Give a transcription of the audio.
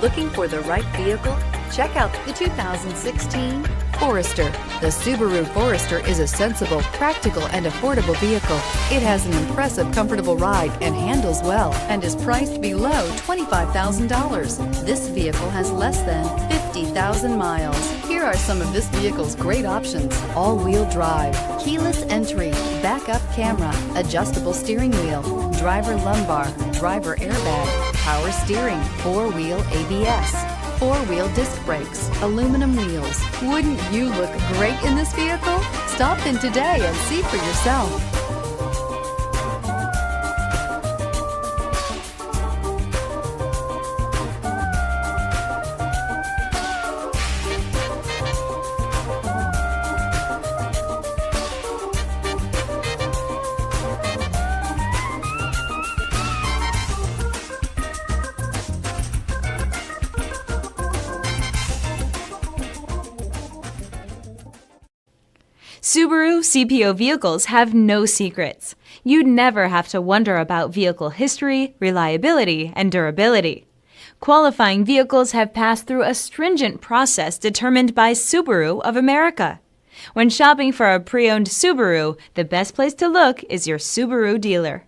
Looking for the right vehicle? Check out the 2016 Forester. The Subaru Forester is a sensible, practical, and affordable vehicle. It has an impressive, comfortable ride and handles well and is priced below $25,000. This vehicle has less than 50,000 miles. Here are some of this vehicle's great options: all-wheel drive, keyless entry, backup camera, adjustable steering wheel, driver lumbar, driver airbag, power steering, four-wheel ABS, four-wheel disc brakes, aluminum wheels. Wouldn't you look great in this vehicle? Stop in today and see for yourself. Subaru CPO vehicles have no secrets. You'd never have to wonder about vehicle history, reliability, and durability. Qualifying vehicles have passed through a stringent process determined by Subaru of America. When shopping for a pre-owned Subaru, the best place to look is your Subaru dealer.